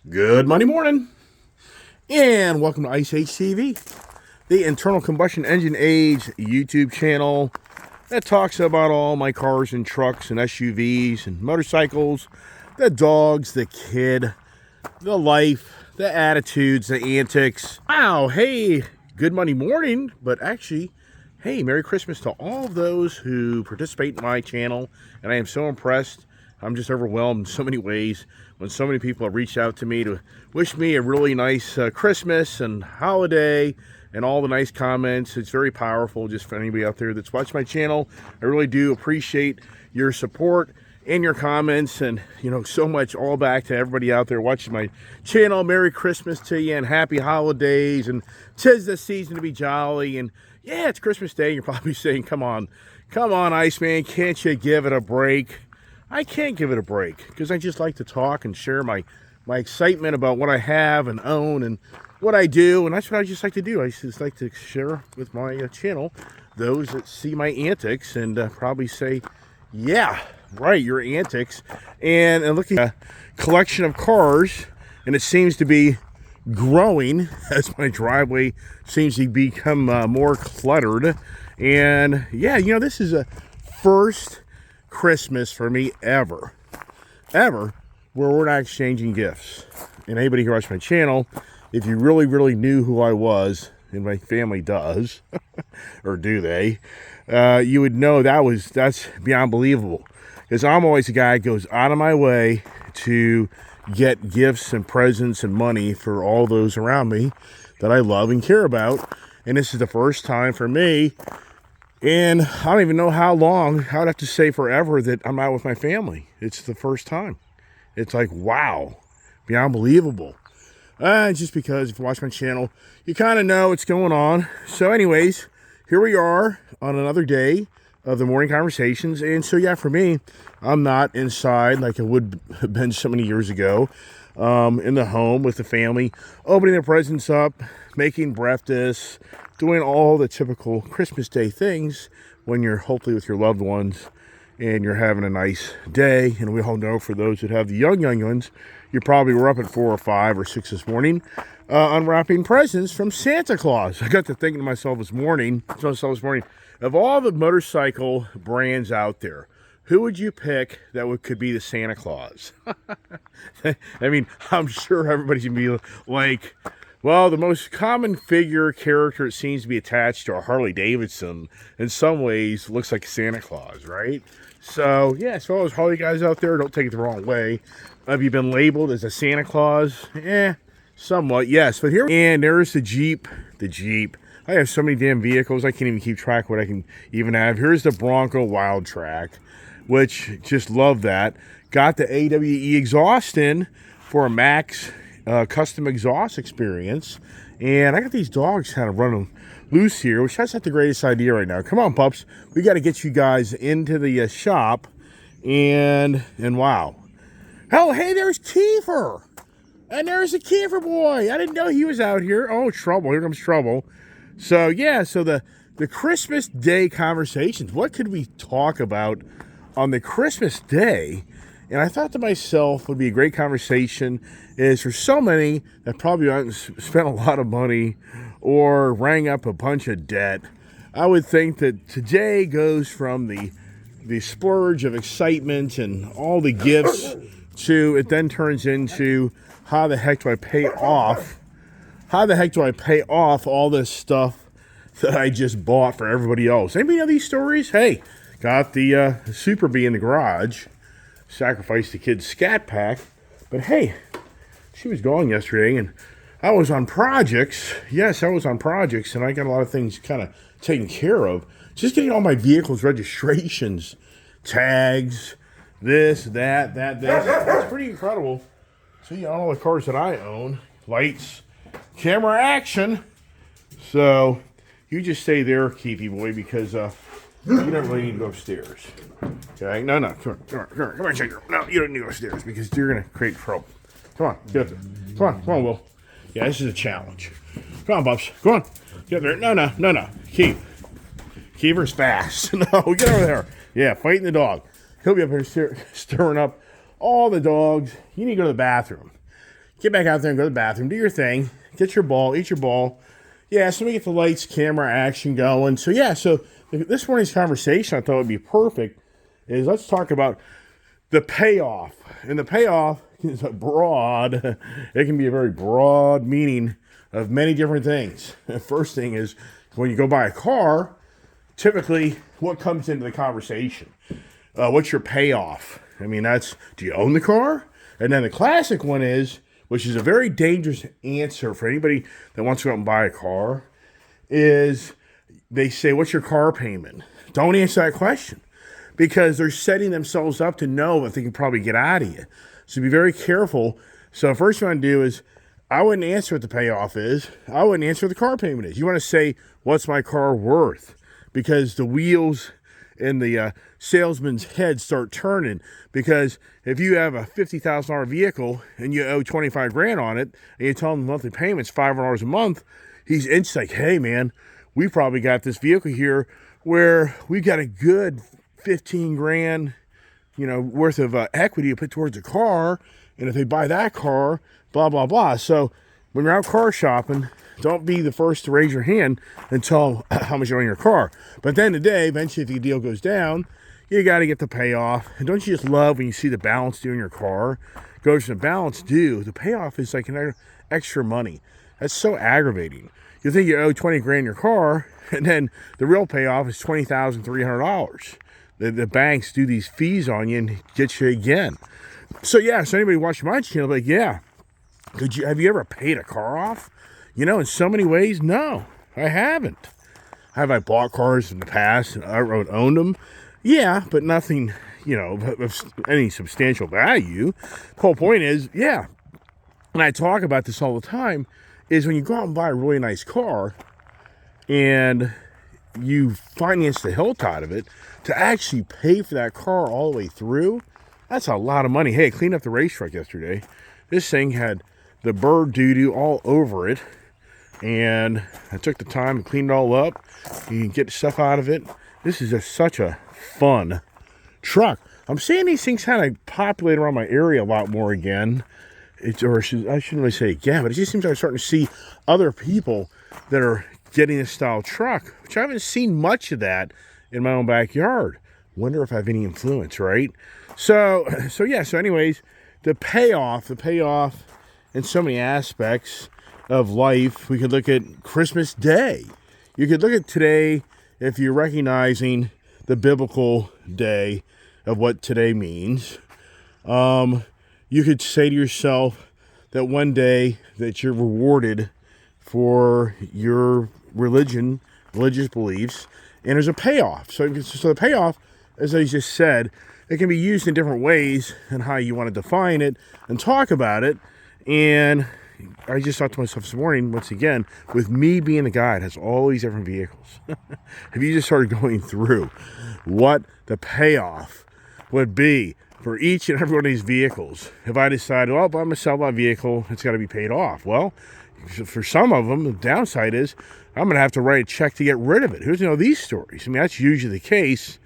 Good Monday morning, and welcome to Ice Age TV, the internal combustion engine age YouTube channel that talks about all my cars and trucks and SUVs and motorcycles, the dogs, the kid, the life, the attitudes, the antics. Wow, hey, good Monday morning, but actually, hey, Merry Christmas to all of those who participate in my channel, and I am so impressed. I'm just overwhelmed in so many ways when so many people have reached out to me to wish me a really nice Christmas and holiday and all the nice comments. It's very powerful just for anybody out there that's watched my channel. I really do appreciate your support and your comments, and so much all back to everybody out there watching my channel. Merry Christmas to you and happy holidays, and 'tis the season to be jolly. And yeah, it's Christmas Day. You're probably saying, come on Iceman, can't you give it a break? I can't give it a break because I just like to talk and share my excitement about what I have and own and what I do, and that's what I just like to do. I just like to share with my channel those that see my antics and probably say, yeah, right, your antics. And looking at a collection of cars, and it seems to be growing as my driveway seems to become more cluttered. And yeah, this is a first Christmas for me ever where we're not exchanging gifts. And anybody who watches my channel, if you really knew who I was, and my family does or do they, you would know that's beyond believable, because I'm always the guy that goes out of my way to get gifts and presents and money for all those around me that I love and care about. And this is the first time for me, and I don't even know how long, I would have to say forever, that I'm out with my family. It's the first time. It's like, wow, beyond believable. Just because if you watch my channel, you kind of know what's going on. So anyways, here we are on another day of the morning conversations. And so yeah, for me, I'm not inside like I would have been so many years ago, in the home with the family, opening their presents up, making breakfast, doing all the typical Christmas Day things when you're hopefully with your loved ones and you're having a nice day. And we all know, for those that have the young ones, you probably were up at 4 or 5 or 6 this morning, unwrapping presents from Santa Claus. I got to thinking to myself this morning, of all the motorcycle brands out there, who would you pick that could be the Santa Claus? I mean, I'm sure everybody's going to be like, well, the most common character it seems to be attached to a Harley Davidson in some ways looks like Santa Claus, right? So, yeah, so all those Harley guys out there, don't take it the wrong way. Have you been labeled as a Santa Claus? Somewhat, yes. But here, and there's the Jeep. I have so many damn vehicles, I can't even keep track of what I can even have. Here's the Bronco Wild Track, which just love that. Got the AWE exhaust in for a max custom exhaust experience. And I got these dogs kind of running loose here, which that's not the greatest idea right now. Come on, pups. We got to get you guys into the shop. And wow. Oh, hey, there's Kiefer. And there's the Kiefer boy. I didn't know he was out here. Oh, trouble. Here comes trouble. So, yeah, so the Christmas Day conversations. What could we talk about on the Christmas Day? And I thought to myself, would be a great conversation is for so many that probably haven't spent a lot of money or rang up a bunch of debt. I would think that today goes from the splurge of excitement and all the gifts to it then turns into how the heck do I pay off? How the heck do I pay off all this stuff that I just bought for everybody else? Anybody know these stories? Hey, got the Super Bee in the garage. Sacrificed the kid's scat pack. But hey, she was gone yesterday, and I was on projects. Yes, I was on projects, and I got a lot of things kind of taken care of. Just getting all my vehicles' registrations, tags, this, that. It's pretty incredible. See, all the cars that I own, lights, camera, action. So you just stay there, Keefy boy, because you don't really need to go upstairs. Okay? No, come on, Shaker. No, you don't need to go upstairs because you're gonna create trouble. Come on, get up there. Come on, Will. Yeah, this is a challenge. Come on, Bubs. Come on. Get up there. No. Kiefer's fast. No, get over there. Yeah, fighting the dog. He'll be up here stirring up all the dogs. You need to go to the bathroom. get back out there and go to the bathroom, do your thing, get your ball, eat your ball. Yeah, so we get the lights, camera, action going. So yeah, so this morning's conversation I thought would be perfect is let's talk about the payoff. And the payoff is a broad, it can be a very broad meaning of many different things. The first thing is when you go buy a car, typically what comes into the conversation? What's your payoff? I mean, do you own the car? And then the classic one is, which is a very dangerous answer for anybody that wants to go out and buy a car, is they say, what's your car payment? Don't answer that question because they're setting themselves up to know what they can probably get out of you. So be very careful. So first thing I want to do is I wouldn't answer what the payoff is. I wouldn't answer what the car payment is. You want to say, what's my car worth? Because the wheels in the salesman's head start turning. Because if you have a $50,000 vehicle and you owe 25 grand on it, and you tell him the monthly payment's $500 a month, it's like, hey man, we probably got this vehicle here where we got a good 15 grand, worth of equity to put towards a car. And if they buy that car, blah, blah, blah. So when you're out car shopping, don't be the first to raise your hand and tell how much you owe on your car. But at the end of the day, eventually if the deal goes down, you got to get the payoff. And don't you just love when you see the balance due in your car? Goes from the balance due, the payoff is like an extra money. That's so aggravating. You think you owe 20 grand in your car, and then the real payoff is $20,300. The banks do these fees on you and get you again. So yeah, so anybody watching my channel, like, yeah, have you ever paid a car off? In so many ways, no, I haven't. Have I bought cars in the past and I owned them? Yeah, but nothing, of any substantial value. The whole point is, yeah, and I talk about this all the time, is when you go out and buy a really nice car and you finance the hilt out of it, to actually pay for that car all the way through, that's a lot of money. Hey, I cleaned up the race truck yesterday. This thing had the bird doo-doo all over it. And I took the time and cleaned it all up. You can get stuff out of it. This is just such a fun truck. I'm seeing these things kind of populate around my area a lot more again. I shouldn't really say again, but it just seems like I'm starting to see other people that are getting this style truck, which I haven't seen much of that in my own backyard. Wonder if I have any influence, right? So anyways, the payoff in so many aspects of life. We could look at Christmas Day. You could look at today if you're recognizing the biblical day of what today means. You could say to yourself that one day that you're rewarded for your religious beliefs, and there's a payoff. So the payoff, as I just said, it can be used in different ways and how you want to define it and talk about it. And I just thought to myself this morning, once again, with me being the guy that has all these different vehicles, if you just started going through what the payoff would be for each and every one of these vehicles, if I decided, well, if I'm going to sell my vehicle, it's got to be paid off. Well, for some of them, the downside is I'm going to have to write a check to get rid of it. Who's to know these stories? I mean, that's usually the case.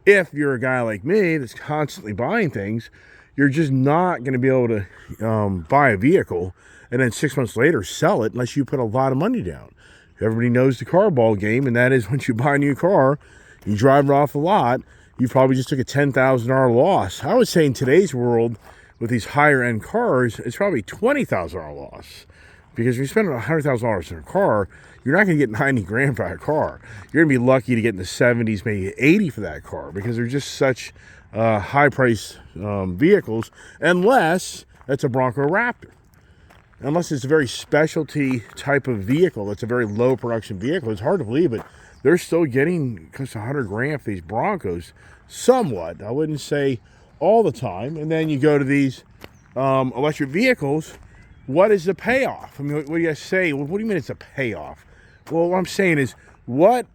If you're a guy like me that's constantly buying things, you're just not going to be able to buy a vehicle and then 6 months later sell it unless you put a lot of money down. Everybody knows the car ball game, and that is once you buy a new car, you drive it off the lot, you probably just took a $10,000 loss. I would say in today's world, with these higher end cars, it's probably $20,000 loss. Because if you're spending $100,000 in a car, you're not going to get 90 grand for that car. You're going to be lucky to get in the 70s, maybe 80 for that car, because they're just such high price vehicles, unless it's a Bronco Raptor. Unless it's a very specialty type of vehicle, that's a very low production vehicle. It's hard to believe it. They're still getting close to 100 grand for these Broncos, somewhat. I wouldn't say all the time. And then you go to these electric vehicles. What is the payoff? I mean, what do you guys say? Well, what do you mean it's a payoff? Well, what I'm saying is, what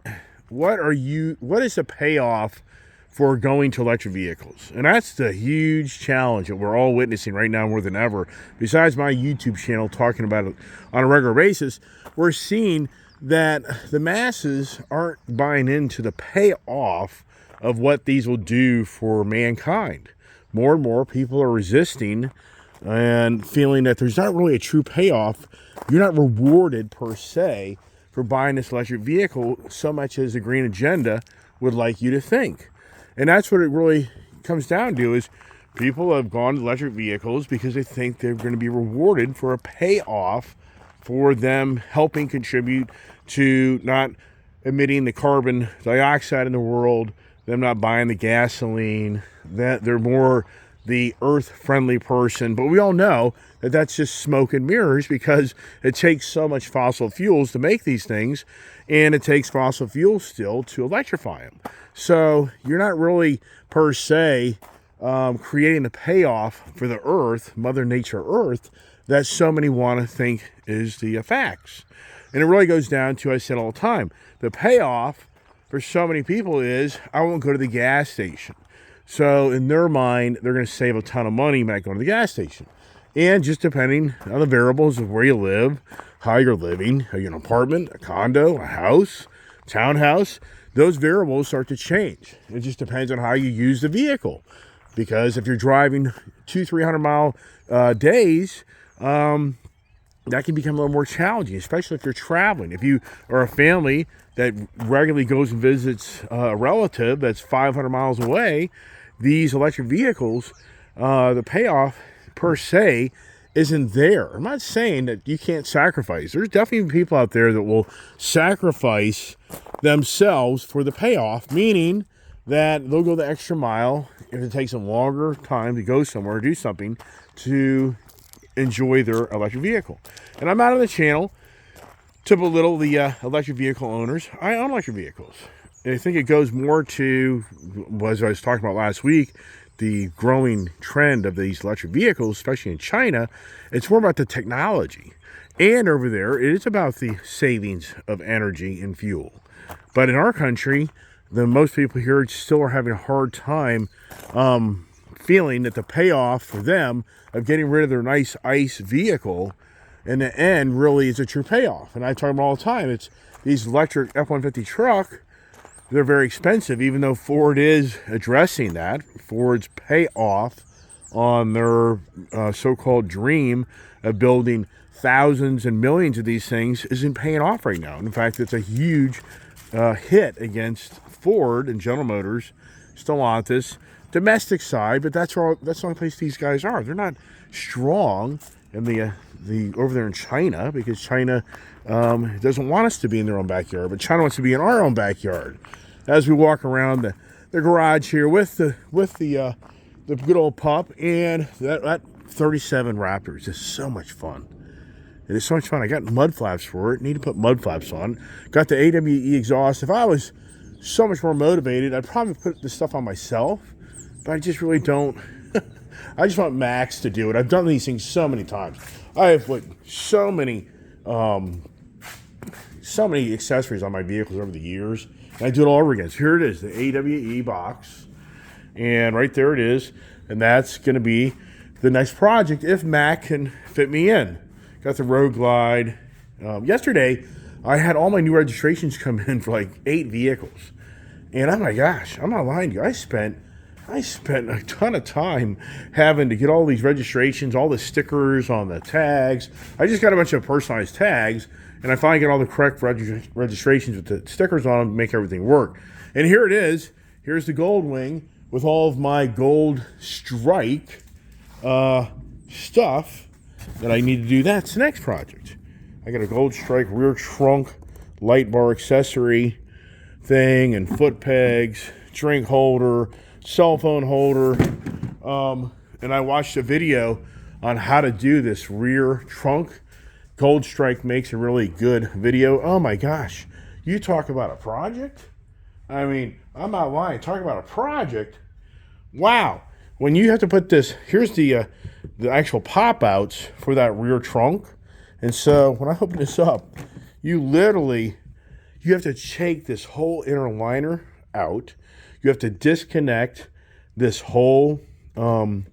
is the payoff for going to electric vehicles? And that's the huge challenge that we're all witnessing right now more than ever. Besides my YouTube channel talking about it on a regular basis, we're seeing that the masses aren't buying into the payoff of what these will do for mankind. More and more people are resisting and feeling that there's not really a true payoff. You're not rewarded per se for buying this electric vehicle so much as the green agenda would like you to think. And that's what it really comes down to, is people have gone to electric vehicles because they think they're going to be rewarded for a payoff for them helping contribute to not emitting the carbon dioxide in the world, them not buying the gasoline, that they're more the earth-friendly person. But we all know that that's just smoke and mirrors, because it takes so much fossil fuels to make these things, and it takes fossil fuels still to electrify them. So you're not really, per se, creating the payoff for the earth, Mother Nature Earth, that so many want to think is the facts. And it really goes down to, I said all the time, the payoff for so many people is, I won't go to the gas station. So in their mind, they're going to save a ton of money by going to the gas station. And just depending on the variables of where you live, how you're living, are you in an apartment, a condo, a house, townhouse, those variables start to change. It just depends on how you use the vehicle. Because if you're driving 200-300 mile days, that can become a little more challenging, especially if you're traveling. If you are a family that regularly goes and visits a relative that's 500 miles away, these electric vehicles, the payoff per se isn't there. I'm not saying that you can't sacrifice. There's definitely people out there that will sacrifice themselves for the payoff, meaning that they'll go the extra mile if it takes them longer time to go somewhere or do something to enjoy their electric vehicle. And I'm not on the channel to belittle the electric vehicle owners. I own electric vehicles. And I think it goes more to, as I was talking about last week, the growing trend of these electric vehicles, especially in China. It's more about the technology. And over there, it is about the savings of energy and fuel. But in our country, most people here still are having a hard time feeling that the payoff for them of getting rid of their nice ICE vehicle in the end really is a true payoff. And I talk about all the time, it's these electric F-150 truck, they're very expensive, even though Ford is addressing that. Ford's payoff on their so-called dream of building thousands and millions of these things isn't paying off right now. In fact, it's a huge hit against Ford and General Motors, Stellantis, domestic side, but that's the only place these guys are. They're not strong in the over there in China, because China doesn't want us to be in their own backyard, but China wants to be in our own backyard. As we walk around the garage here with the good old pup and that 37 Raptors is so much fun. It is so much fun. I got mud flaps for it. Need to put mud flaps on. Got the AWE exhaust. If I was so much more motivated, I'd probably put this stuff on myself, but I just really don't. I just want Max to do it. I've done these things so many times. I have put so many accessories on my vehicles over the years, and I do it all over again. So here it is, the AWE box, and right there it is, and that's going to be the next project if Mac can fit me in. Got the Road Glide. Yesterday, I had all my new registrations come in for like 8 vehicles, and oh my gosh, I'm not lying to you. I spent a ton of time having to get all these registrations, all the stickers on the tags. I just got a bunch of personalized tags, and I finally got all the correct registrations with the stickers on them to make everything work. And here it is. Here's the Gold Wing with all of my gold strike stuff that I need to do. That's the next project. I got a gold strike rear trunk light bar accessory thing and foot pegs, drink holder, cell phone holder, and I watched a video on how to do this rear trunk. Gold Strike makes a really good video. Oh my gosh, you talk about a project? I mean, I'm not lying. Talk about a project. Wow. When you have to put this, here's the actual pop outs for that rear trunk. And so when I open this up, you have to take this whole inner liner out. You have to disconnect this whole trunk.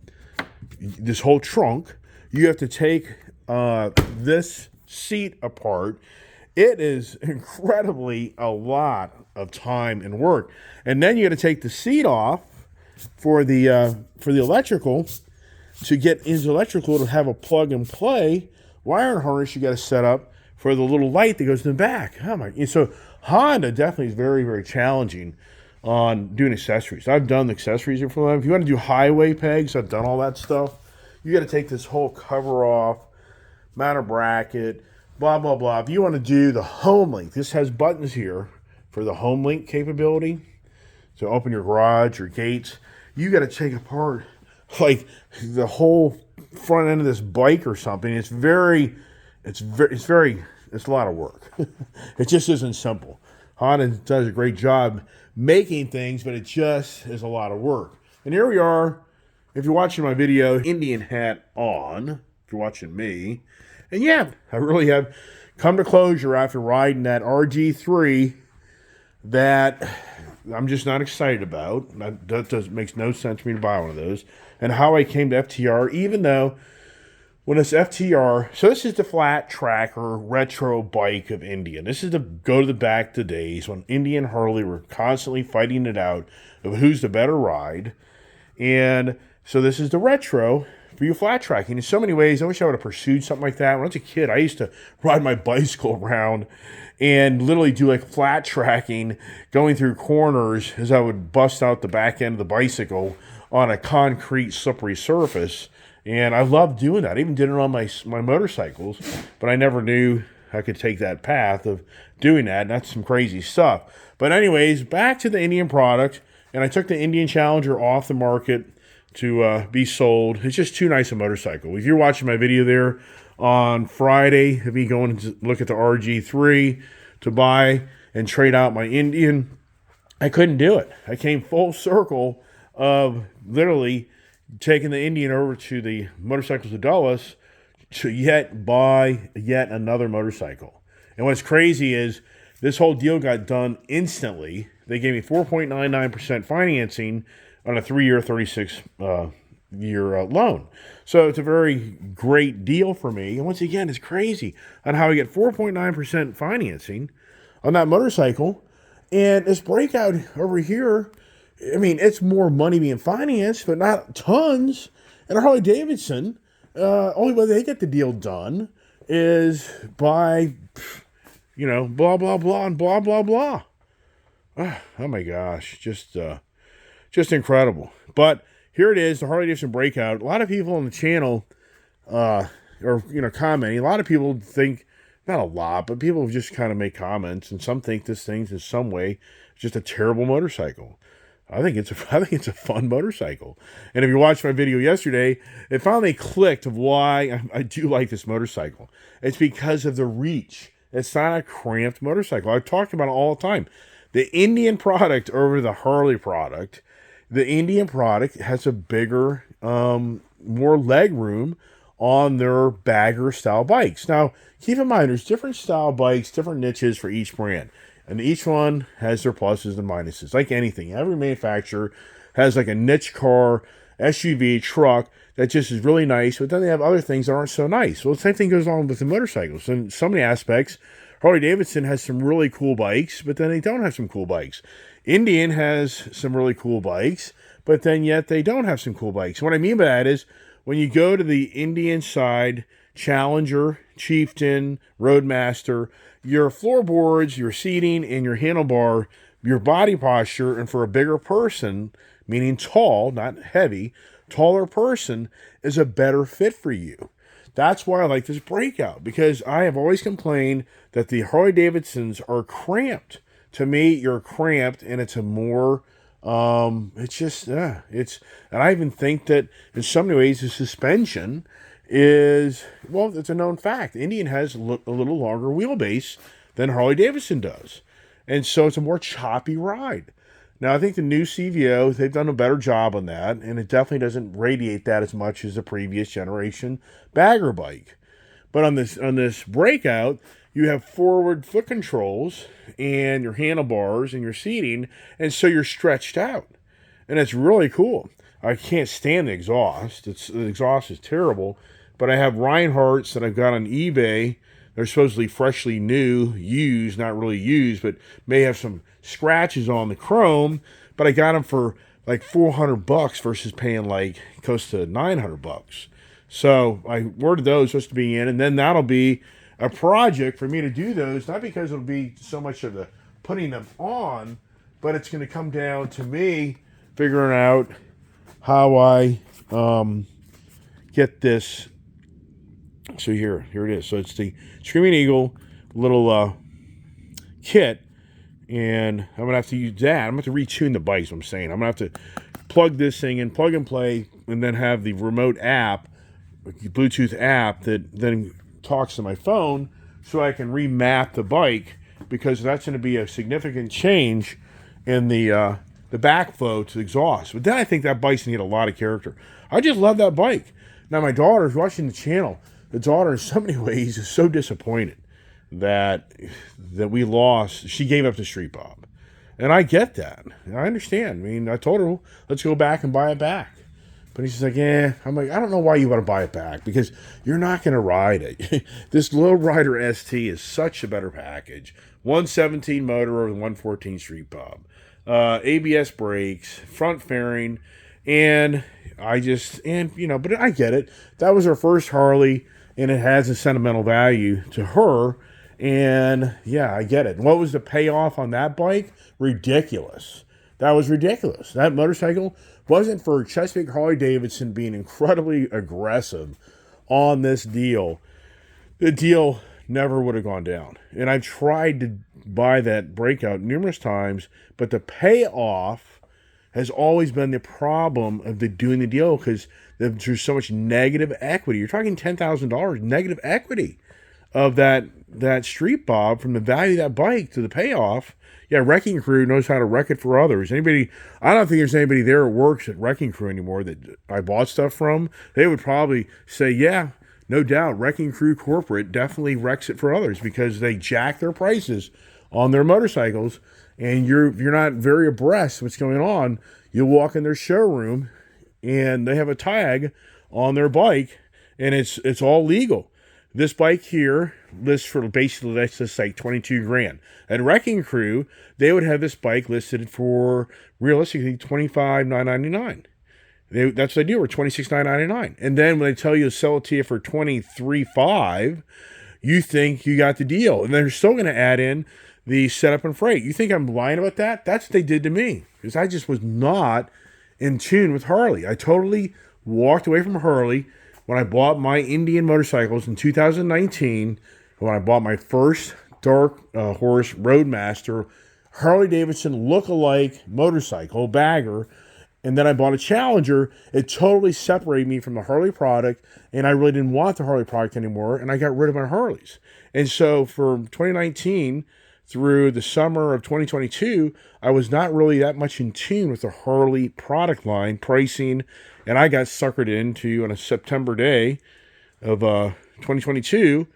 You have to take this seat apart. It is incredibly a lot of time and work. And then you got to take the seat off for the electrical. to get into electrical to have a plug and play wiring harness you got to set up for the little light that goes in the back. Oh my! So Honda definitely is very, very challenging on doing accessories. I've done the accessories for them. If you want to do highway pegs, I've done all that stuff. You got to take this whole cover off, mount a bracket, blah, blah, blah. If you want to do the home link, this has buttons here for the home link capability. So open your garage, your gates. You got to take apart like the whole front end of this bike or something. It's a lot of work. It just isn't simple. Honda does a great job making things, but it just is a lot of work. And here we are. If you're watching my video, Indian hat on, if you're watching me. And yeah, I really have come to closure after riding that RG3 that I'm just not excited about. Makes no sense for me to buy one of those. And how I came to FTR, even though when it's FTR, so this is the flat tracker retro bike of Indian. This is the go to the back to days when Indian and Harley were constantly fighting it out of who's the better ride. And so this is the retro for you flat tracking. In so many ways, I wish I would have pursued something like that. When I was a kid, I used to ride my bicycle around and literally do like flat tracking, going through corners as I would bust out the back end of the bicycle on a concrete slippery surface. And I loved doing that. I even did it on my motorcycles, but I never knew I could take that path of doing that. And that's some crazy stuff. But anyways, back to the Indian product. And I took the Indian Challenger off the market to be sold. It's just too nice a motorcycle. If you're watching my video there on Friday of me going to look at the RG3 to buy and trade out my Indian, I couldn't do it. I came full circle of literally taking the Indian over to the Motorcycles of Dulles to buy yet another motorcycle. And what's crazy is this whole deal got done instantly. They gave me 4.99% financing on a 3-year, 36-year loan. So it's a very great deal for me. And once again, it's crazy on how I get 4.9% financing on that motorcycle. And this breakout over here, I mean, it's more money being financed, but not tons. And Harley Davidson, only way they get the deal done is by, blah, blah, blah, and blah, blah, blah. Oh my gosh, just incredible. But here it is, the Harley Davidson breakout. A lot of people on the channel commenting. A lot of people think, not a lot, but people just kind of make comments, and some think this thing's in some way just a terrible motorcycle. I think it's a fun motorcycle. And if you watched my video yesterday, it finally clicked of why I do like this motorcycle. It's because of the reach. It's not a cramped motorcycle. I've talked about it all the time. The Indian product over the Harley product, the Indian product has a bigger, more leg room on their bagger style bikes. Now, keep in mind, there's different style bikes, different niches for each brand. And each one has their pluses and minuses, like anything. Every manufacturer has like a niche car, SUV, truck that just is really nice, but then they have other things that aren't so nice. Well, the same thing goes on with the motorcycles. In so many aspects, Harley Davidson has some really cool bikes, but then they don't have some cool bikes. Indian has some really cool bikes, but then yet they don't have some cool bikes. What I mean by that is when you go to the Indian side, Challenger, Chieftain, Roadmaster, your floorboards, your seating, and your handlebar, your body posture, and for a bigger person, meaning tall, not heavy, taller person, is a better fit for you. That's why I like this breakout, because I have always complained that the Harley Davidsons are cramped. To me, you're cramped, and it's a more, and I even think that in so many ways the suspension is, well, it's a known fact. Indian has a little longer wheelbase than Harley Davidson does. And so it's a more choppy ride. Now, I think the new CVO, they've done a better job on that, and it definitely doesn't radiate that as much as the previous generation bagger bike. But on this breakout, you have forward foot controls and your handlebars and your seating, and so you're stretched out. And it's really cool. I can't stand the exhaust. The exhaust is terrible. But I have Reinhardt's that I've got on eBay. They're supposedly freshly new, used, not really used, but may have some scratches on the chrome. But I got them for like $400 versus paying like close to $900. So I ordered those supposed to be in, and then that'll be a project for me to do those. Not because it'll be so much of the putting them on, but it's going to come down to me figuring out how I get this. So here it is. So it's the Screaming Eagle little kit, and I'm gonna have to use that. I'm gonna have to retune the bike. I'm saying I'm gonna have to plug this thing in, plug and play, and then have the remote app, Bluetooth app that then talks to my phone, so I can remap the bike, because that's going to be a significant change in the backflow to the exhaust. But then I think that bike's going to get a lot of character. I just love that bike. Now my daughter's watching the channel. The daughter, in so many ways, is so disappointed that we lost. She gave up the Street Bob, and I get that. I understand. I mean, I told her, let's go back and buy it back. But he's just like, yeah. I'm like, I don't know why you want to buy it back, because you're not going to ride it. This Lowrider ST is such a better package. 117 motor over the 114 Street Bob. ABS brakes, front fairing, and but I get it. That was her first Harley, and it has a sentimental value to her. And yeah, I get it. What was the payoff on that bike? Ridiculous. That was ridiculous. That motorcycle wasn't for Chesapeake Harley-Davidson being incredibly aggressive on this deal. The deal never would have gone down. And I've tried to buy that breakout numerous times, but the payoff has always been the problem of doing the deal, because there's so much negative equity. You're talking $10,000 negative equity of that Street Bob, from the value of that bike to the payoff. Yeah, Wrecking Crew knows how to wreck it for others. I don't think there's anybody there that works at Wrecking Crew anymore that I bought stuff from. They would probably say, yeah, no doubt, Wrecking Crew Corporate definitely wrecks it for others, because they jack their prices on their motorcycles, and you're not very abreast of what's going on. You'll walk in their showroom, and they have a tag on their bike, and it's all legal. This bike here lists for basically, let's just say, 22 grand. At Wrecking Crew, they would have this bike listed for realistically $25,999. That's what they do, or $26,999. And then when they tell you to sell it to you for $23,500, you think you got the deal. And they're still going to add in the setup and freight. You think I'm lying about that? That's what they did to me, because I just was not in tune with Harley. I totally walked away from Harley when I bought my Indian motorcycles in 2019, when I bought my first Dark Horse Roadmaster Harley-Davidson look-alike motorcycle, bagger, and then I bought a Challenger. It totally separated me from the Harley product, and I really didn't want the Harley product anymore, and I got rid of my Harleys. And so from 2019 through the summer of 2022, I was not really that much in tune with the Harley product line, pricing, and I got suckered into, on a September day of 2022,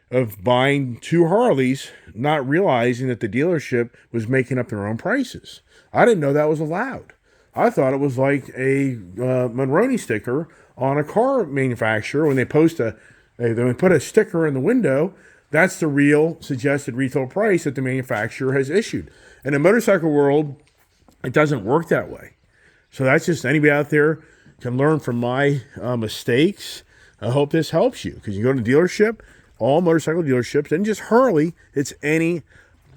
of buying two Harleys, not realizing that the dealership was making up their own prices. I didn't know that was allowed. I thought it was like a Monroney sticker on a car manufacturer. When they put a sticker in the window, that's the real suggested retail price that the manufacturer has issued. In the motorcycle world, it doesn't work that way. So that's just, anybody out there can learn from my mistakes. I hope this helps you, because you go to a dealership, all motorcycle dealerships, and just Harley, it's any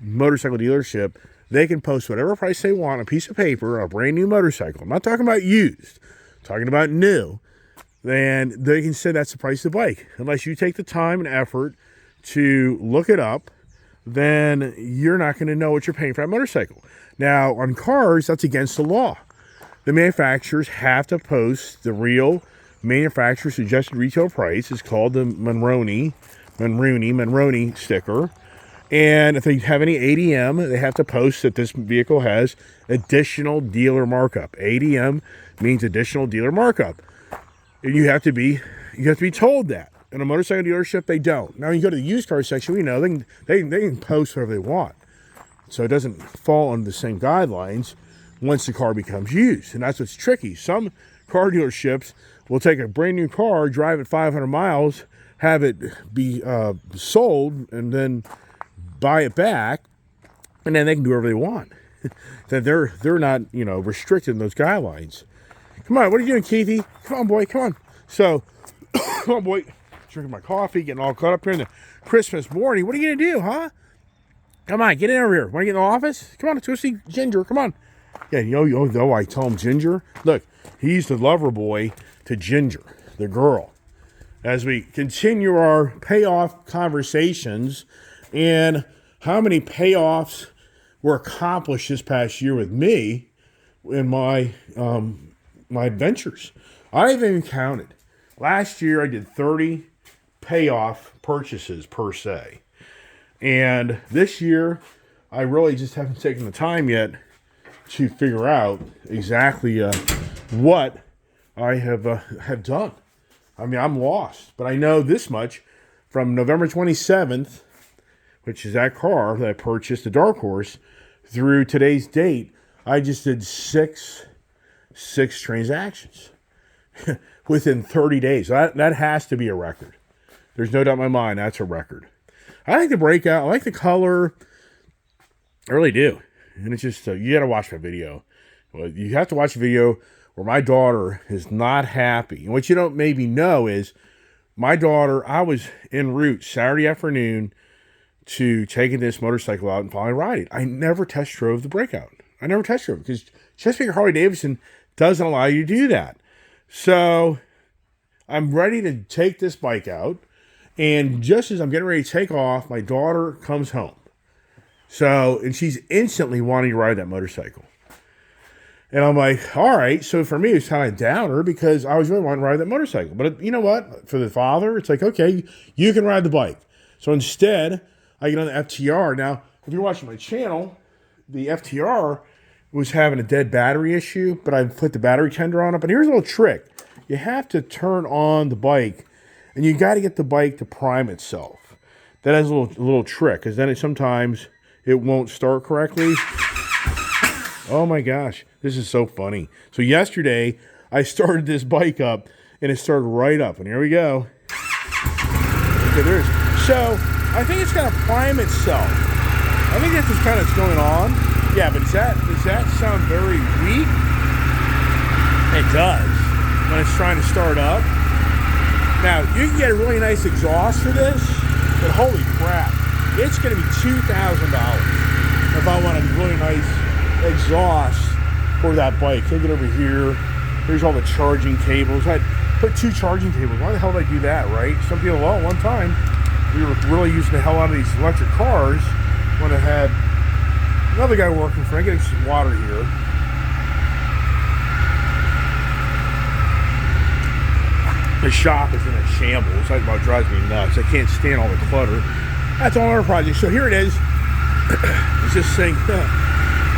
motorcycle dealership. They can post whatever price they want on a piece of paper, a brand new motorcycle. I'm not talking about used, I'm talking about new. And they can say that's the price of the bike. Unless you take the time and effort to look it up, then you're not going to know what you're paying for that motorcycle. Now, on cars, that's against the law. The manufacturers have to post the real manufacturer suggested retail price. It's called the Monroney sticker. And if they have any ADM, they have to post that this vehicle has additional dealer markup. ADM means additional dealer markup. And you have to be told that. In a motorcycle dealership, they don't. Now, you go to the used car section, they can post whatever they want. So it doesn't fall under the same guidelines once the car becomes used. And that's what's tricky. Some car dealerships will take a brand new car, drive it 500 miles, have it be sold, and then buy it back, and then they can do whatever they want. that they're not, restricted in those guidelines. Come on, what are you doing, Keithy? Come on, boy, come on. So, come on, boy. Drinking my coffee, getting all caught up here in the Christmas morning. What are you going to do, huh? Come on, get in over here. Want to get in the office? Come on, let's go see Ginger. Come on. Yeah, though I tell him Ginger. Look, he's the lover boy to Ginger, the girl. As we continue our payoff conversations and how many payoffs were accomplished this past year with me in my my adventures. I haven't even counted. Last year I did 30 payoff purchases per se. And this year I really just haven't taken the time yet to figure out exactly what I have done. I mean, I'm lost, but I know this much. From November 27th, which is that car that I purchased, the Dark Horse, through today's date, I just did six transactions within 30 days. That has to be a record. There's no doubt in my mind that's a record. I like the breakout. I like the color. I really do. And it's just, you got to watch my video. Well, you have to watch the video where my daughter is not happy. And what you don't maybe know is my daughter, I was en route Saturday afternoon to taking this motorcycle out and finally ride it. I never test drove the breakout. I never test drove because Chesapeake Harley Davidson doesn't allow you to do that. So I'm ready to take this bike out. And just as I'm getting ready to take off, my daughter comes home. And she's instantly wanting to ride that motorcycle. And I'm like, all right. So for me, it's kind of a downer because I was really wanting to ride that motorcycle. But you know what? For the father, it's like, okay, you can ride the bike. So instead, I get on the FTR. Now, if you're watching my channel, the FTR was having a dead battery issue, but I put the battery tender on it. But here's a little trick. You have to turn on the bike, and you got to get the bike to prime itself. That has a little trick, because then sometimes it won't start correctly. Oh my gosh, this is so funny. So yesterday, I started this bike up, and it started right up. And here we go. Okay, there it is. So I think it's going to prime itself. I think that's just kind of what's going on. Yeah, but does that sound very weak? It does when it's trying to start up. Now, you can get a really nice exhaust for this, but holy crap, it's going to be $2,000 if I want a really nice exhaust for that bike. Take it over here. Here's all the charging cables. I put 2 charging cables. Why the hell did I do that, right? Some people, well, one time we were really using the hell out of these electric cars when I had another guy working for me. I'm getting some water here. The shop is in a shambles. That about drives me nuts. I can't stand all the clutter. That's all our project. So here it is. It's this thing.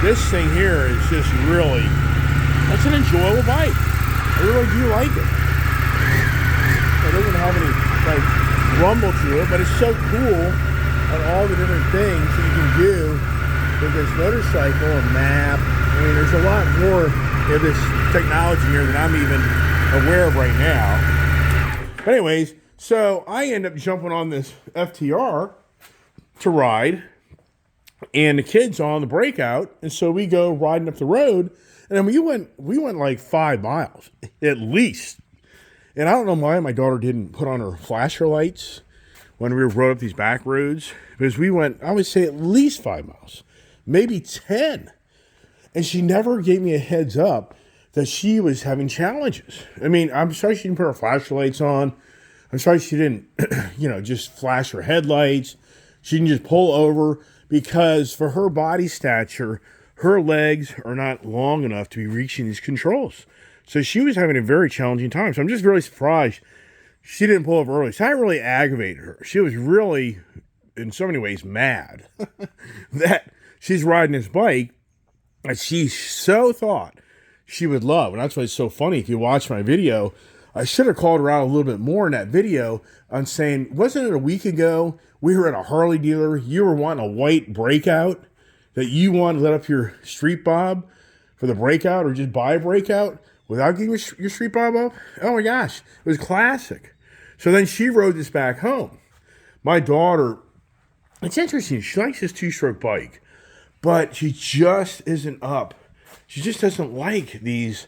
This thing here is just really, that's an enjoyable bike. I really do like it. It doesn't have any like rumble to it, but it's so cool on all the different things that you can do with this motorcycle, a map. I mean, there's a lot more of this technology here that I'm even aware of right now. But anyways, so I end up jumping on this FTR to ride, and the kid's on the breakout, and so we go riding up the road, and then we went like 5 miles at least. And I don't know why my daughter didn't put on her flasher lights when we rode up these back roads, because we went, I would say, at least 5 miles, maybe 10. And she never gave me a heads up that she was having challenges. I mean, I'm sorry she didn't put her flasher lights on. I'm sorry she didn't, just flash her headlights. She didn't just pull over, because for her body stature, her legs are not long enough to be reaching these controls. So she was having a very challenging time. So I'm just really surprised she didn't pull over early. So that really aggravated her. She was really, in so many ways, mad that she's riding this bike that she so thought she would love. And that's why it's so funny. If you watch my video, I should have called her out a little bit more in that video on saying, wasn't it a week ago we were at a Harley dealer, you were wanting a white breakout, that you wanted to let up your street bob for the breakout, or just buy a breakout without getting your street bob up? Oh my gosh, it was classic. So then she rode this back home. My daughter, it's interesting, she likes this 2-stroke bike, but she just isn't up. She just doesn't like these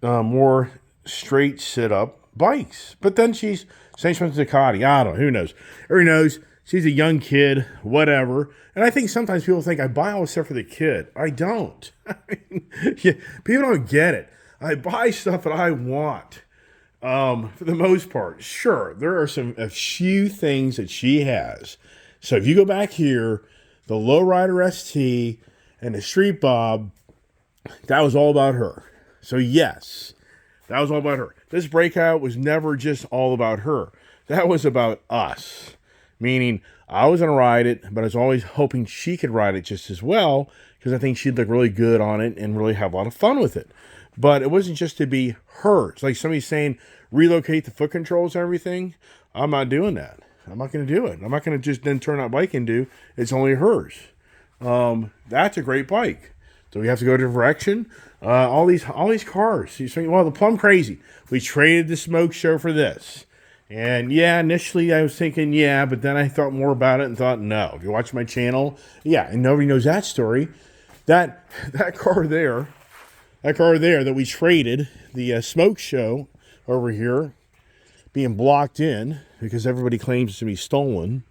more straight sit-up bikes. But then she's saying she wants a Ducati. I don't know. Who knows? Everybody knows she's a young kid, whatever. And I think sometimes people think I buy all this stuff for the kid. I don't. I mean, yeah, people don't get it. I buy stuff that I want. For the most part, sure, there are a few things that she has. So if you go back here, the Lowrider ST and the Street Bob, that was all about her. So yes, that was all about her. This breakout was never just all about her. That was about us. Meaning, I was going to ride it, but I was always hoping she could ride it just as well, because I think she'd look really good on it and really have a lot of fun with it. But it wasn't just to be hers. Like somebody saying, relocate the foot controls and everything. I'm not doing that. I'm not going to do it. I'm not going to just then turn that bike into, it's only hers. That's a great bike. So we have to go to direction. All these cars. You think, well, the Plum Crazy. We traded the smoke show for this. And yeah, initially I was thinking, yeah, but then I thought more about it and thought, no. If you watch my channel, yeah, and nobody knows that story. That car there that we traded, the smoke show over here, being blocked in because everybody claims to be stolen.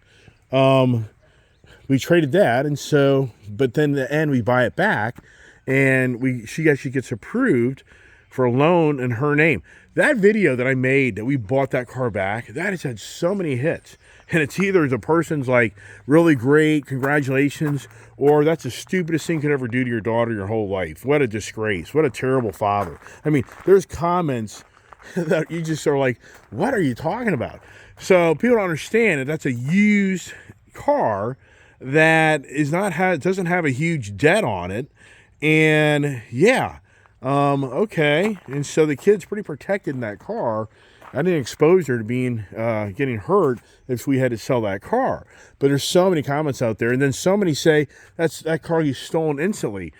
We traded that, and so, but then in the end we buy it back, and she actually gets approved for a loan in her name. That video that I made that we bought that car back, that has had so many hits. And it's either the person's like, really great, congratulations, or that's the stupidest thing you could ever do to your daughter your whole life. What a disgrace. What a terrible father. I mean, there's comments that you just are like, what are you talking about? So people don't understand that that's a used car that doesn't have a huge debt on it. And yeah, okay. And so the kid's pretty protected in that car. I didn't expose her to getting hurt if we had to sell that car. But there's so many comments out there. And then so many say, that car you stolen instantly.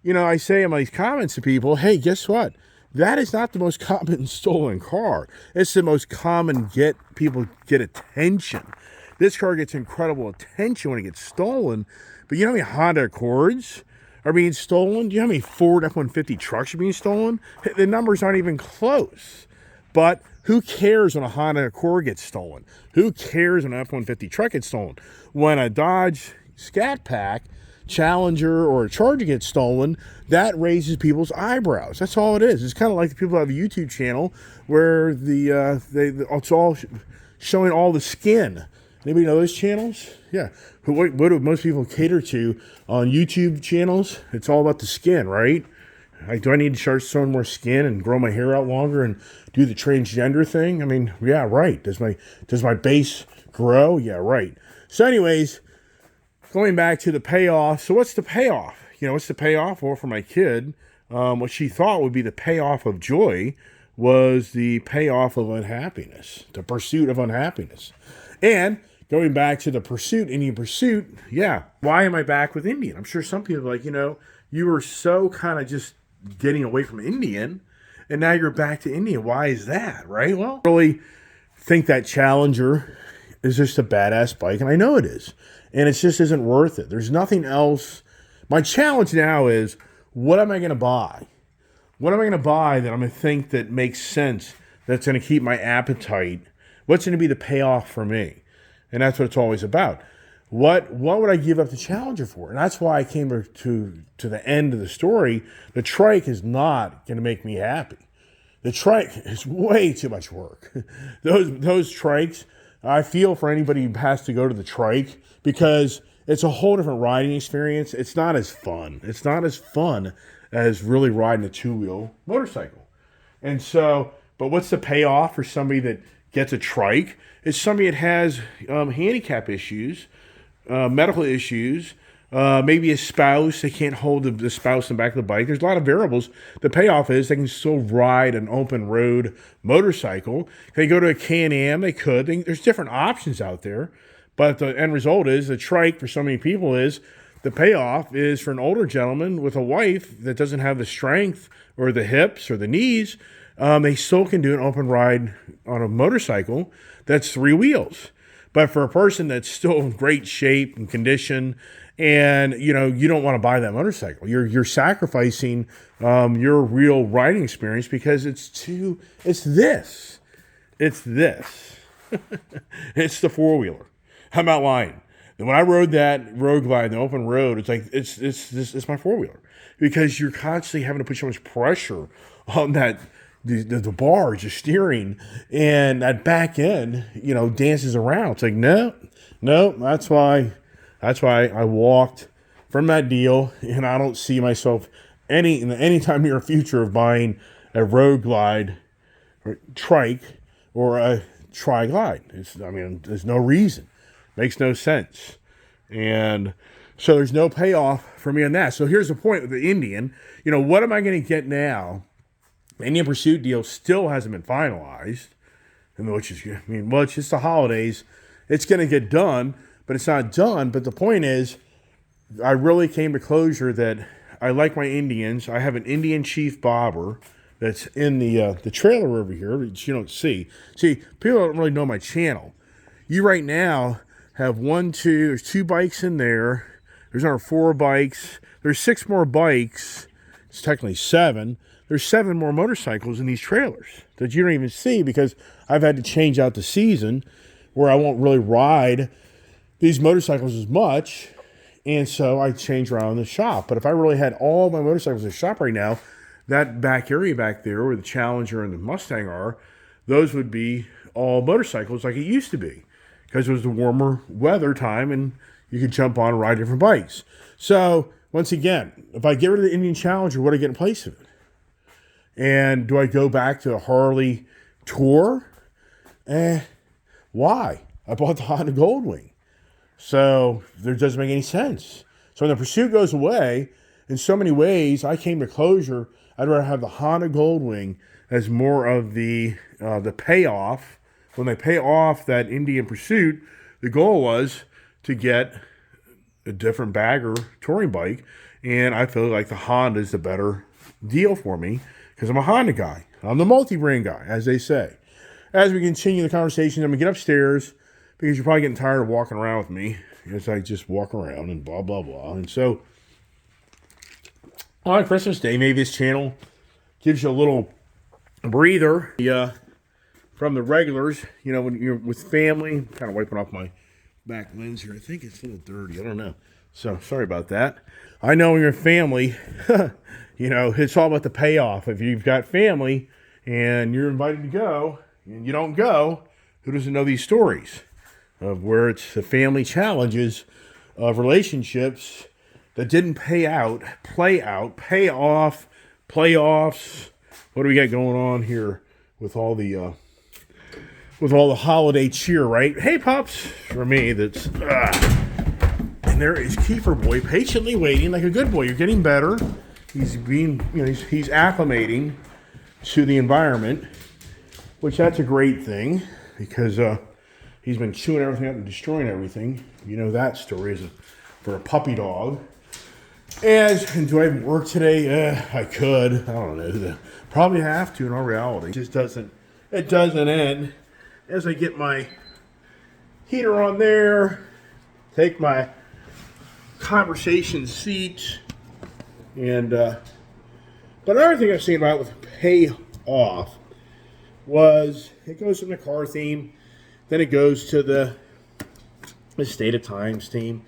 You know, I say in my comments to people, hey, guess what? That is not the most common stolen car. It's the most common people get attention. This car gets incredible attention when it gets stolen. But you know how many Honda Accords are being stolen? Do you know how many Ford F-150 trucks are being stolen? The numbers aren't even close. But who cares when a Honda Accord gets stolen? Who cares when an F-150 truck gets stolen? When a Dodge Scat Pack, Challenger, or a Charger gets stolen, that raises people's eyebrows. That's all it is. It's kind of like the people who have a YouTube channel where it's all showing all the skin. Anybody know those channels? Yeah. What do most people cater to on YouTube channels? It's all about the skin, right? Do I need to start showing more skin and grow my hair out longer and do the transgender thing? I mean, yeah, right. Does my base grow? Yeah, right. So anyways, going back to the payoff. So what's the payoff? You know, what's the payoff? Well, for my kid, what she thought would be the payoff of joy was the payoff of unhappiness, the pursuit of unhappiness. And going back to the Indian pursuit, yeah, why am I back with Indian? I'm sure some people are like, you were so kind of just getting away from Indian, and now you're back to Indian. Why is that, right? Well, I really think that Challenger is just a badass bike, and I know it is. And it just isn't worth it. There's nothing else. My challenge now is, what am I going to buy? What am I going to buy that I'm going to think that makes sense, that's going to keep my appetite? What's going to be the payoff for me? And that's what it's always about. What would I give up the Challenger for? And that's why I came to the end of the story. The trike is not going to make me happy. The trike is way too much work. Those trikes, I feel for anybody who has to go to the trike, because it's a whole different riding experience. It's not as fun. It's not as fun as really riding a two-wheel motorcycle. And so, but what's the payoff for somebody that gets a trike? It's somebody that has handicap issues, medical issues, maybe a spouse. They can't hold the spouse in the back of the bike. There's a lot of variables. The payoff is they can still ride an open road motorcycle. They go to a Can-Am. They could. There's different options out there. But the end result is the trike for so many people is the payoff is for an older gentleman with a wife that doesn't have the strength or the hips or the knees. They still can do an open ride on a motorcycle that's 3 wheels. But for a person that's still in great shape and condition And you don't want to buy that motorcycle. You're sacrificing your real riding experience because it's this. It's the four-wheeler. I'm not lying. And when I rode that road glide, the open road, it's like it's my four-wheeler, because you're constantly having to put so much pressure on that the bars, the steering, and that back end, dances around. It's like no. That's why I walked from that deal, and I don't see myself any time near future of buying a road glide or trike or a tri-glide. There's no reason. Makes no sense. And so there's no payoff for me on that. So here's the point with the Indian. What am I going to get now? The Indian Pursuit deal still hasn't been finalized, which is, it's just the holidays. It's going to get done, but it's not done. But the point is, I really came to closure that I like my Indians. I have an Indian Chief Bobber that's in the trailer over here, which you don't see. See, people don't really know my channel. You right now have there's 2 bikes in there. There's another 4 bikes. There's 6 more bikes. It's technically 7. There's 7 more motorcycles in these trailers that you don't even see, because I've had to change out the season where I won't really ride these motorcycles as much. And so I change around the shop. But if I really had all my motorcycles in the shop right now, that back area back there where the Challenger and the Mustang are, those would be all motorcycles like it used to be, because it was the warmer weather time and you could jump on and ride different bikes. So once again, if I get rid of the Indian Challenger, what do I get in place of it? And do I go back to a Harley Tour? Why? I bought the Honda Goldwing. So it doesn't make any sense. So when the Pursuit goes away, in so many ways, I came to closure. I'd rather have the Honda Goldwing as more of the payoff. When they pay off that Indian Pursuit, the goal was to get a different bagger touring bike. And I feel like the Honda is the better deal for me, because I'm a Honda guy. I'm the multi-brand guy, as they say. As we continue the conversation, I'm going to get upstairs, because you're probably getting tired of walking around with me as I just walk around and blah, blah, blah. And so on Christmas Day, maybe this channel gives you a little breather from the regulars. When you're with family, kind of wiping off my back lens here. I think it's a little dirty. I don't know. So sorry about that. I know when you're family, it's all about the payoff. If you've got family and you're invited to go and you don't go, who doesn't know these stories of where it's the family challenges of relationships that didn't pay off, playoffs. What do we got going on here with all the holiday cheer, right? Hey, pups, for me, that's and there is Kiefer Boy patiently waiting like a good boy. You're getting better. He's he's acclimating to the environment, which that's a great thing, because he's been chewing everything up and destroying everything. That story is for a puppy dog. And do I work today? I could. I don't know. Probably have to in all reality. It doesn't end. As I get my heater on there, take my conversation seat, and but another thing I've seen about with Payoff was it goes from the car theme, then it goes to the State of Times theme.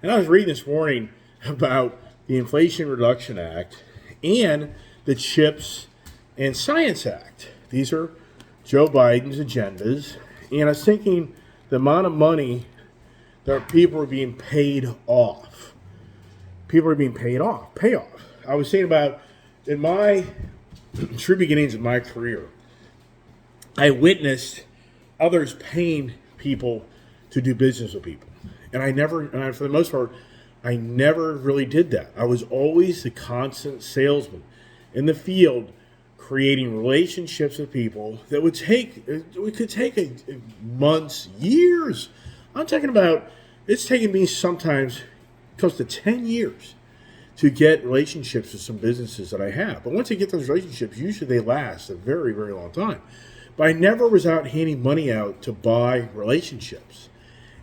And I was reading this morning about the Inflation Reduction Act and the CHIPS and Science Act. These are Joe Biden's agendas. And I was thinking the amount of money that people are being paid off. Payoff. I was thinking about in my true beginnings of my career, I witnessed others paying people to do business with people. And for the most part, I never really did that. I was always the constant salesman in the field, creating relationships with people that could take months, years. I'm talking about, it's taken me sometimes close to 10 years to get relationships with some businesses that I have. But once I get those relationships, usually they last a very, very long time. But I never was out handing money out to buy relationships.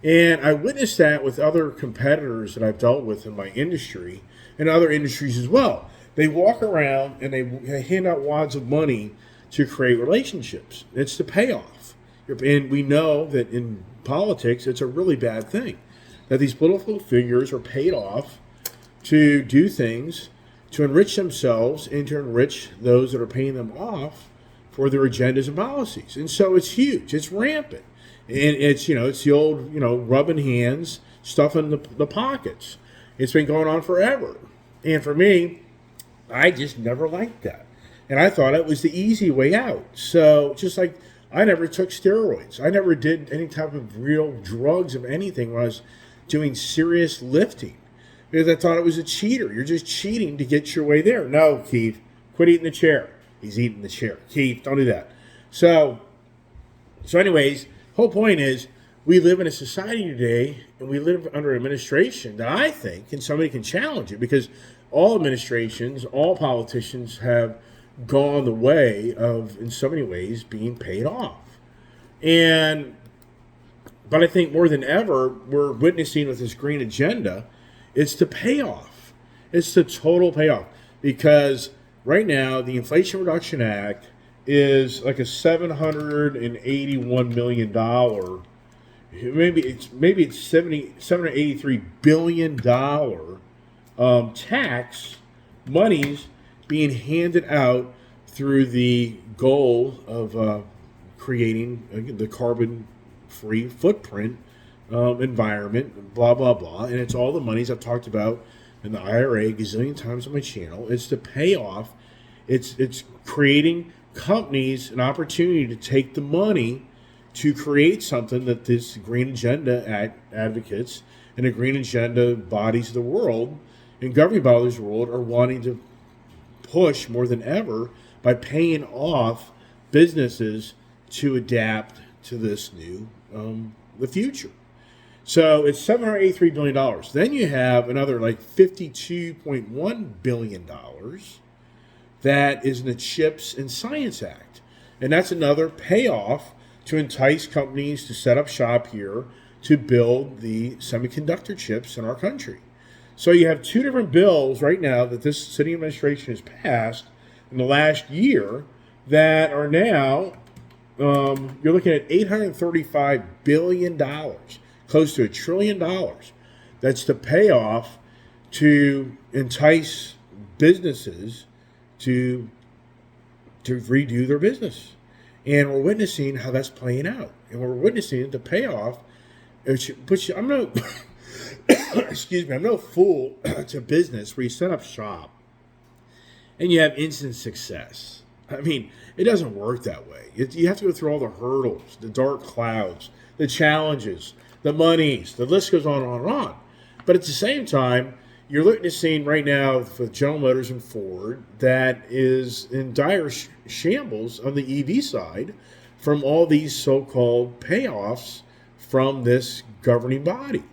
And I witnessed that with other competitors that I've dealt with in my industry and other industries as well. They walk around and they hand out wads of money to create relationships. It's the payoff. And we know that in politics, it's a really bad thing that these political figures are paid off to do things to enrich themselves and to enrich those that are paying them off for their agendas and policies. And so it's huge. It's rampant. And it's, it's the old, rubbing hands, stuffing the pockets. It's been going on forever. And for me, I just never liked that. And I thought it was the easy way out. So just like I never took steroids. I never did any type of real drugs of anything when I was doing serious lifting. Because I thought it was a cheater. You're just cheating to get your way there. No, Keith, quit eating the chair. He's eating the chair. Keith, don't do that. So anyways, whole point is we live in a society today and we live under administration that I think, and somebody can challenge it, because all administrations, all politicians have gone the way of, in so many ways, being paid off. But I think more than ever, we're witnessing with this green agenda, it's the payoff. It's the total payoff. Because right now, the Inflation Reduction Act is like a $781 million, maybe it's $783 billion tax monies being handed out through the goal of creating the carbon-free footprint environment, blah, blah, blah. And it's all the monies I've talked about in the IRA a gazillion times on my channel. It's the payoff. It's creating companies an opportunity to take the money to create something that this green agenda advocates and the green agenda bodies of the world and governing bodies of the world are wanting to push more than ever by paying off businesses to adapt to this new the future. So it's $783 billion. Then you have another like $52.1 billion that is in the CHIPS and Science Act. And that's another payoff to entice companies to set up shop here to build the semiconductor chips in our country. So you have two different bills right now that this city administration has passed in the last year that are now, you're looking at $835 billion, close to $1 trillion. That's the payoff to entice businesses to redo their business. And we're witnessing how that's playing out. And we're witnessing the payoff, which I'm no, excuse me, I'm no fool to business where you set up shop and you have instant success. I mean, it doesn't work that way. You have to go through all the hurdles, the dark clouds, the challenges, the monies, the list goes on and on and on. But at the same time, you're witnessing right now with General Motors and Ford that is in dire shambles on the EV side from all these so-called payoffs from this governing body.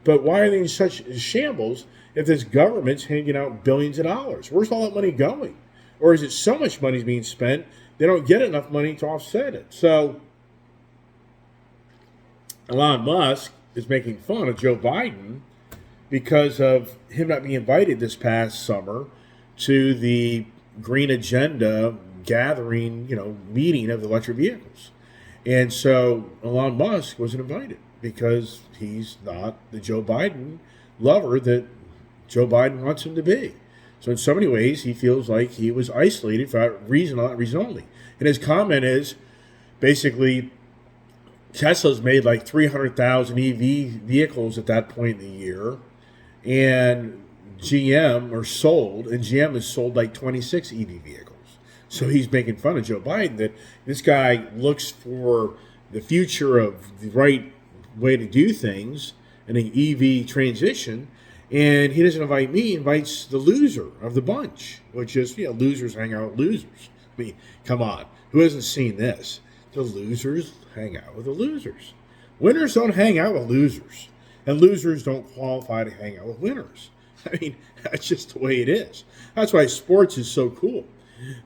But why are they in such shambles if this government's handing out billions of dollars? Where's all that money going? Or is it so much money is being spent, they don't get enough money to offset it? So Elon Musk is making fun of Joe Biden because of him not being invited this past summer to the Green Agenda gathering, meeting of the electric vehicles. And so Elon Musk wasn't invited because he's not the Joe Biden lover that Joe Biden wants him to be. So in so many ways, he feels like he was isolated for that reason, not reason only. And his comment is basically Tesla's made like 300,000 EV vehicles at that point in the year. And GM has sold like 26 EV vehicles. So he's making fun of Joe Biden that this guy looks for the future of the right way to do things in an EV transition. And he doesn't invite me, he invites the loser of the bunch, which is, losers hang out with losers. I mean, come on. Who hasn't seen this? The losers hang out with the losers. Winners don't hang out with losers. And losers don't qualify to hang out with winners. I mean, that's just the way it is. That's why sports is so cool.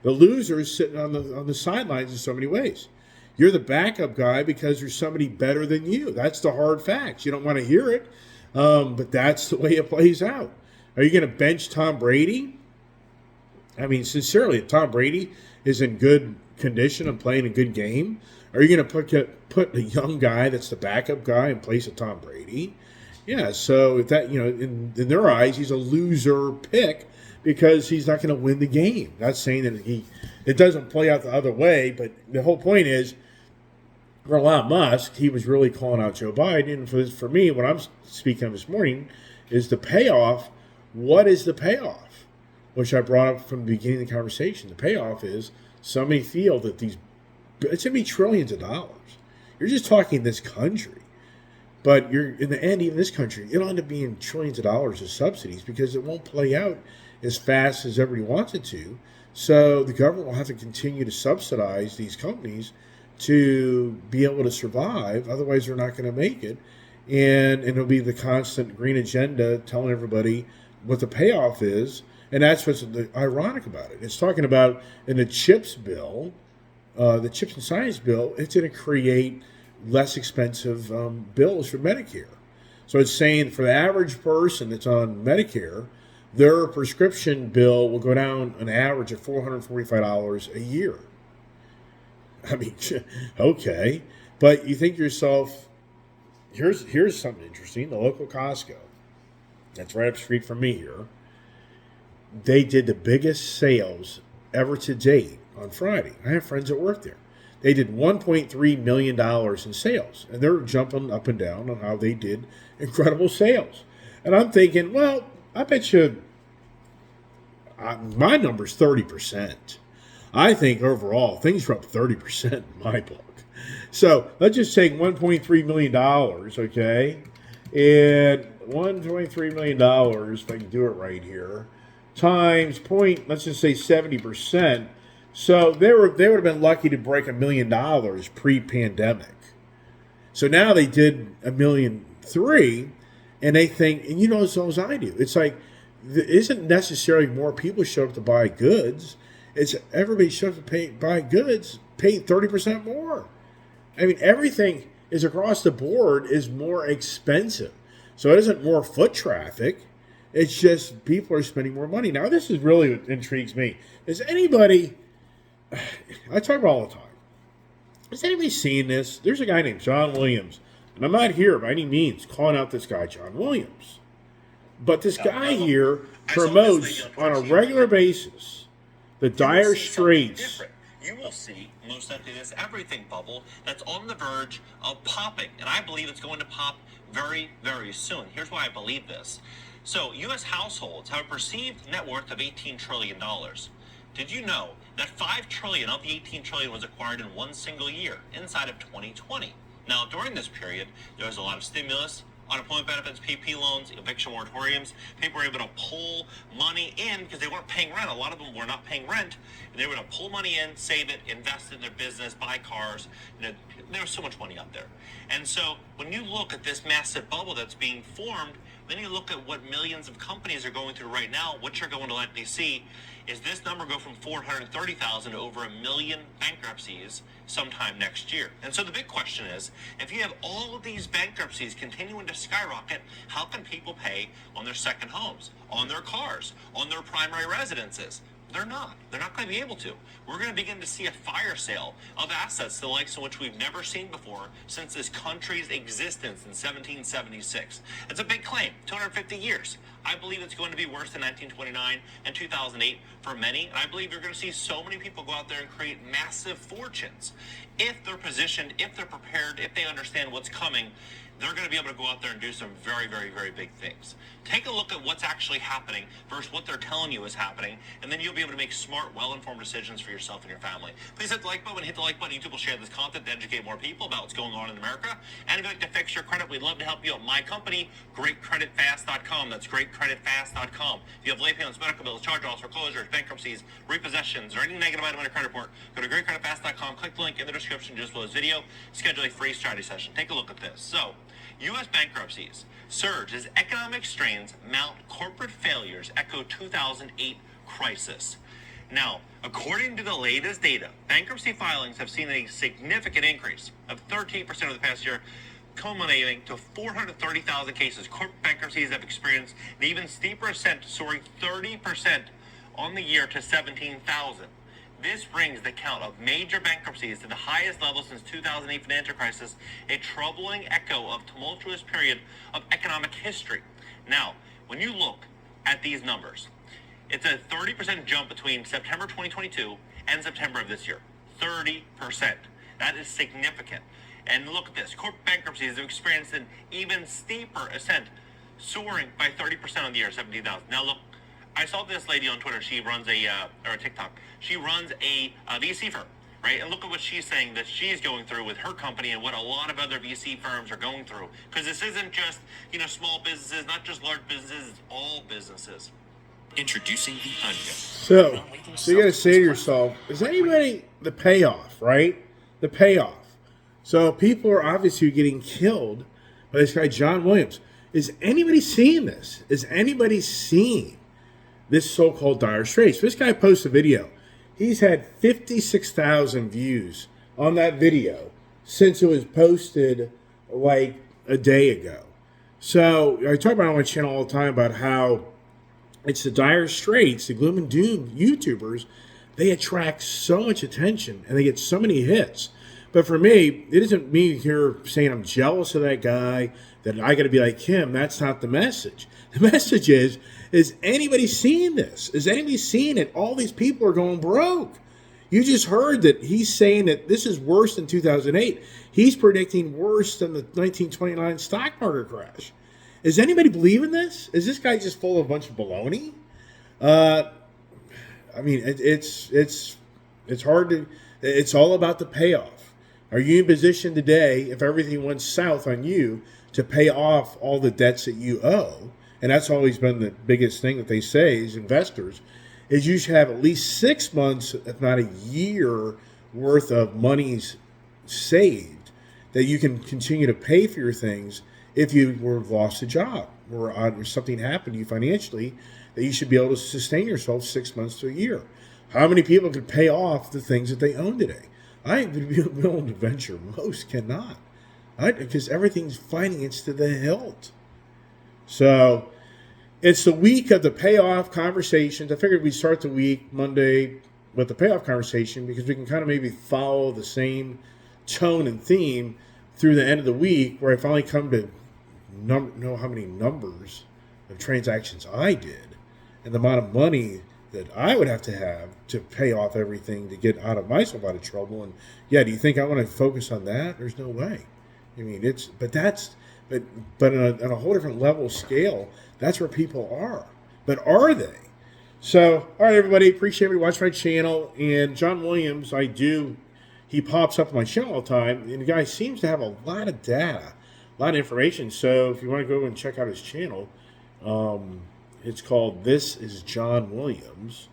The losers sitting on the sidelines in so many ways. You're the backup guy because there's somebody better than you. That's the hard facts. You don't want to hear it, but that's the way it plays out. Are you going to bench Tom Brady? I mean, sincerely, if Tom Brady is in good condition and playing a good game, are you going to put a young guy that's the backup guy in place of Tom Brady? Yeah, so if that, in their eyes, he's a loser pick because he's not going to win the game. Not saying that it doesn't play out the other way, but the whole point is, for Elon Musk, he was really calling out Joe Biden. And for me, what I'm speaking of this morning is the payoff. What is the payoff? Which I brought up from the beginning of the conversation. The payoff is somebody feel that it's going to be trillions of dollars. You're just talking this country. But you're in the end, even this country, it'll end up being trillions of dollars of subsidies because it won't play out as fast as everybody wants it to. So the government will have to continue to subsidize these companies to be able to survive. Otherwise, they're not going to make it. And it'll be the constant green agenda telling everybody what the payoff is. And that's what's ironic about it. It's talking about in the CHIPS bill, the CHIPS and Science bill, it's going to create less expensive bills for Medicare. So it's saying for the average person that's on Medicare, their prescription bill will go down an average of $445 a year. I mean, okay. But you think to yourself, here's something interesting. The local Costco, that's right up the street from me here, they did the biggest sales ever to date on Friday. I have friends that work there. They did $1.3 million in sales, and they're jumping up and down on how they did incredible sales. And I'm thinking, well, I bet you my number's 30%. I think overall things are up 30% in my book. So let's just take $1.3 million, okay? And $1.3 million, if I can do it right here, times point, let's just say 70%. So they would have been lucky to break $1 million pre-pandemic. So now they did $1.3 million, and they think, and you know as well as I do, it's like it isn't necessarily more people show up to buy goods. It's everybody shows up to buy goods, pay 30% more. I mean, everything is across the board is more expensive. So it isn't more foot traffic. It's just people are spending more money. Now, this is really what intrigues me. Is anybody, I talk about all the time, has anybody seen this? There's a guy named John Williams, and I'm not here by any means calling out this guy, John Williams. But this guy here promotes on a regular basis the dire straits. You will see, most likely, this everything bubble that's on the verge of popping. And I believe it's going to pop very, very soon. Here's why I believe this. So, U.S. households have a perceived net worth of $18 trillion. Did you know that $5 trillion of the $18 trillion was acquired in one single year, inside of 2020? Now, during this period, there was a lot of stimulus, unemployment benefits, PP loans, eviction moratoriums. People were able to pull money in because they weren't paying rent. A lot of them were not paying rent. And they were able to pull money in, save it, invest in their business, buy cars. There was so much money out there. And so when you look at this massive bubble that's being formed, then you look at what millions of companies are going through right now. What you're going to likely see is this number go from 430,000 to over 1 million bankruptcies sometime next year. And so the big question is, if you have all of these bankruptcies continuing to skyrocket, how can people pay on their second homes, on their cars, on their primary residences? They're not. They're not going to be able to. We're going to begin to see a fire sale of assets, the likes of which we've never seen before since this country's existence in 1776. It's a big claim, 250 years. I believe it's going to be worse than 1929 and 2008 for many, and I believe you're going to see so many people go out there and create massive fortunes. If they're positioned, if they're prepared, if they understand what's coming, they're going to be able to go out there and do some very, very, very big things. Take a look at what's actually happening versus what they're telling you is happening, and then you'll be able to make smart, well-informed decisions for yourself and your family. Please hit the like button. Hit the like button. YouTube will share this content to educate more people about what's going on in America. And if you'd like to fix your credit, we'd love to help you at my company, GreatCreditFast.com. That's GreatCreditFast.com. If you have late payments, medical bills, charge-offs, foreclosures, bankruptcies, repossessions, or any negative item on your credit report, go to GreatCreditFast.com. Click the link in the description just below this video. Schedule a free strategy session. Take a look at this. So, U.S. bankruptcies surge as economic strains mount, corporate failures echo 2008 crisis. Now, according to the latest data, bankruptcy filings have seen a significant increase of 13% over the past year, culminating to 430,000 cases. Corporate bankruptcies have experienced an even steeper ascent, soaring 30% on the year to 17,000. This brings the count of major bankruptcies to the highest level since 2008 financial crisis, a troubling echo of tumultuous period of economic history. Now, when you look at these numbers, it's a 30% jump between September 2022 and September of this year. 30%. That is significant. And look at this. Corporate bankruptcies have experienced an even steeper ascent, soaring by 30% on the year, 17,000. Now look, I saw this lady on Twitter. She runs or TikTok. She runs a VC firm, right? And look at what she's saying that she's going through with her company and what a lot of other VC firms are going through. Because this isn't just, small businesses, not just large businesses, it's all businesses. Introducing the onion. So you got to say to yourself, is anybody the payoff, right? The payoff. So people are obviously getting killed by this guy, John Williams. Is anybody seeing this? Is anybody seeing this so-called dire straits? This guy posts a video. He's had 56,000 views on that video since it was posted like a day ago. So I talk about on my channel all the time about how it's the dire straits, the gloom and doom YouTubers. They attract so much attention and they get so many hits. But for me, it isn't me here saying I'm jealous of that guy, that I got to be like him. That's not the message. The message is anybody seeing this? Is anybody seeing it? All these people are going broke. You just heard that he's saying that this is worse than 2008. He's predicting worse than the 1929 stock market crash. Is anybody believing this? Is this guy just full of a bunch of baloney? It's hard to. It's all about the payoff. Are you in position today, if everything went south on you, to pay off all the debts that you owe? And that's always been the biggest thing that they say as investors, is you should have at least 6 months, if not a year, worth of monies saved that you can continue to pay for your things if you were lost a job or something happened to you financially, that you should be able to sustain yourself 6 months to a year. How many people could pay off the things that they own today? I would be willing to venture most cannot, because everything's financed to the hilt. So it's the week of the payoff conversations. I figured we'd start the week Monday with the payoff conversation because we can kind of maybe follow the same tone and theme through the end of the week, where I finally come to know how many numbers of transactions I did and the amount of money that I would have to pay off everything to get myself out of trouble. And yeah, do you think I want to focus on that? There's no way. I mean, but on a whole different level scale, that's where people are. But are they? So, all right, everybody, appreciate everybody watching my channel. And John Williams, he pops up on my channel all the time, and the guy seems to have a lot of data, a lot of information. So if you want to go and check out his channel, it's called This is John Williams,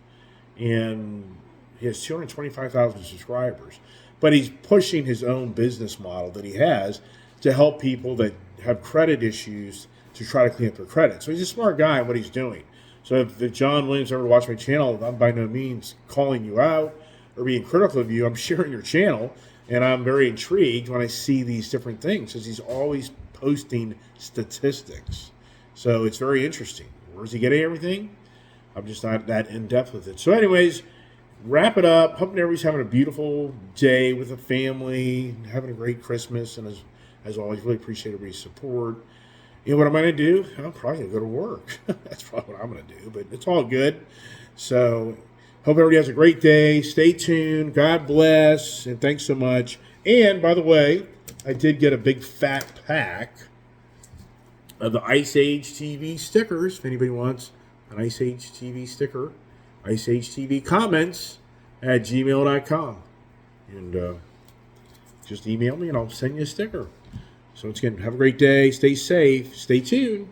and he has 225,000 subscribers. But he's pushing his own business model that he has to help people that have credit issues to try to clean up their credit. So he's a smart guy in what he's doing. So if John Williams ever watched my channel, I'm by no means calling you out or being critical of you. I'm sharing your channel, and I'm very intrigued when I see these different things, because he's always posting statistics. So it's very interesting. Where's he getting everything? I'm just not that in-depth with it. So anyways, wrap it up. Hoping everybody's having a beautiful day with a family, having a great Christmas, and as always, really appreciate everybody's support. You know what I'm going to do? I'm probably going to go to work. That's probably what I'm going to do, but it's all good. So hope everybody has a great day. Stay tuned. God bless, and thanks so much. And by the way, I did get a big fat pack of the Ice Age TV stickers. If anybody wants an Ice Age TV sticker, Ice Age TV comments at gmail.com. And just email me and I'll send you a sticker. So once again, have a great day. Stay safe. Stay tuned.